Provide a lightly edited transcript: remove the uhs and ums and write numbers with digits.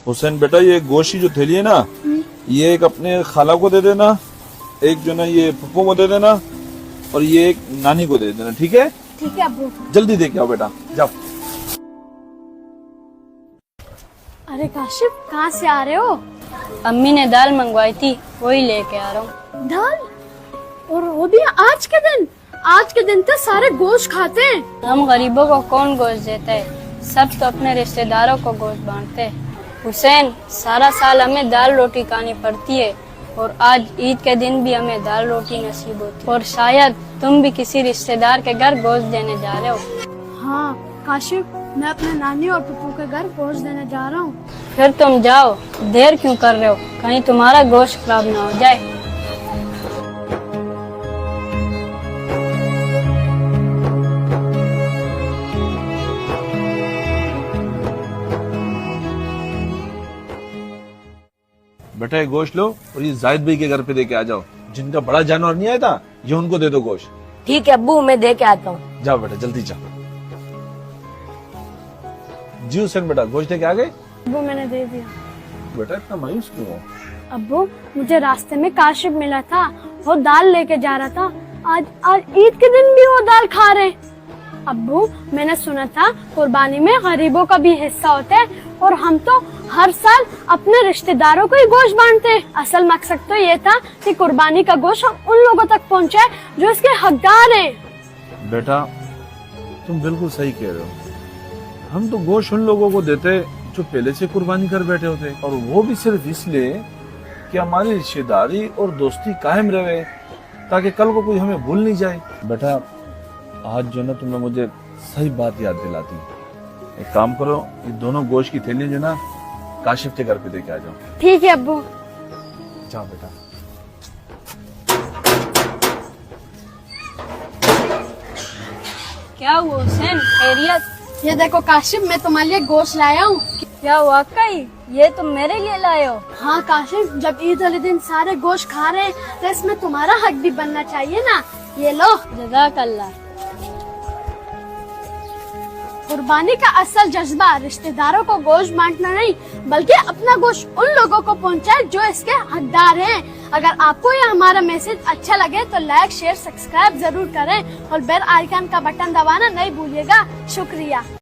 हुसैन बेटा, ये गोश्त की जो थैली है ना, ये एक अपने खाला को दे देना, एक जो ना ये पप्पू को दे देना, और ये एक नानी को दे देना। ठीक है? ठीक है अब्बू। जल्दी दे के आओ बेटा, जाओ। अरे काशिफ, कहाँ से आ रहे हो? अम्मी ने दाल मंगवाई थी, वही लेके आ रहा हूँ। दाल? और वो भी आज के दिन? आज के दिन तो सारे गोश्त खाते हैं। हम गरीबों को कौन गोश्त देता है? सब तो अपने रिश्तेदारों को गोश्त बांटते हैं। हुसैन, सारा साल हमें दाल रोटी खानी पड़ती है और आज ईद के दिन भी हमें दाल रोटी नसीब होती है। और शायद तुम भी किसी रिश्तेदार के घर गोश्त देने जा रहे हो। हाँ काशिफ, मैं अपने नानी और पप्पू के घर गोश्त देने जा रहा हूँ। फिर तुम जाओ, देर क्यों कर रहे हो? कहीं तुम्हारा गोश्त खराब ना हो जाए। बेटा ये गोश्त लो और ये जाहिद भाई के घर पे दे के आ जाओ। जिनका बड़ा जानवर नहीं आया था, ये उनको दे दो गोश्त। ठीक है अब्बू, मैं दे के आता हूँ। जाओ बेटा, जल्दी जाओ। जी हुसैन बेटा, गोश्त दे के आ गए? अब्बू मैंने दे दिया। बेटा इतना मायूस क्यों हो? अब्बू, मुझे रास्ते में काशिफ मिला था, वो दाल लेके जा रहा था। आज ईद के दिन भी वो दाल खा रहे। अब्बू, मैंने सुना था कुर्बानी में गरीबों का भी हिस्सा होता है और हम तो हर साल अपने रिश्तेदारों को ही गोश्त बांटते हैं। असल मकसद तो ये था कि कुर्बानी का गोश्त उन लोगों तक पहुंचाए जो इसके हकदार हैं। बेटा तुम बिल्कुल सही कह रहे हो। हम तो गोश्त उन लोगों को देते जो पहले से कुर्बानी कर बैठे होते, और वो भी सिर्फ इसलिए कि हमारी रिश्तेदारी और दोस्ती कायम रहे, ताकि कल को कोई हमें भूल नहीं जाए। बेटा आज जो ना तुमने मुझे सही बात याद दिलाती। एक काम करो, ये दोनों गोश्त की थैली जो ना काशिफ के घर पे देके आ जाओ। ठीक है अब्बू। जाओ बेटा। क्या हुआ हुसैन, खैरियत? ये देखो काशिफ, मैं तुम्हारे लिए गोश्त लाया हूँ। क्या वाकई ये तुम मेरे लिए लाए हो? हाँ काशिफ, जब ईद वाले दिन सारे गोश्त खा रहे हैं तो इसमें तुम्हारा हक भी बनना चाहिए ना। ये लो। जज़ाकल्लाह। कुर्बानी का असल जज्बा रिश्तेदारों को गोश्त बांटना नहीं, बल्कि अपना गोश्त उन लोगों को पहुंचाए जो इसके हकदार हैं। अगर आपको ये हमारा मैसेज अच्छा लगे तो लाइक, शेयर, सब्सक्राइब जरूर करें और बेल आइकन का बटन दबाना नहीं भूलिएगा। शुक्रिया।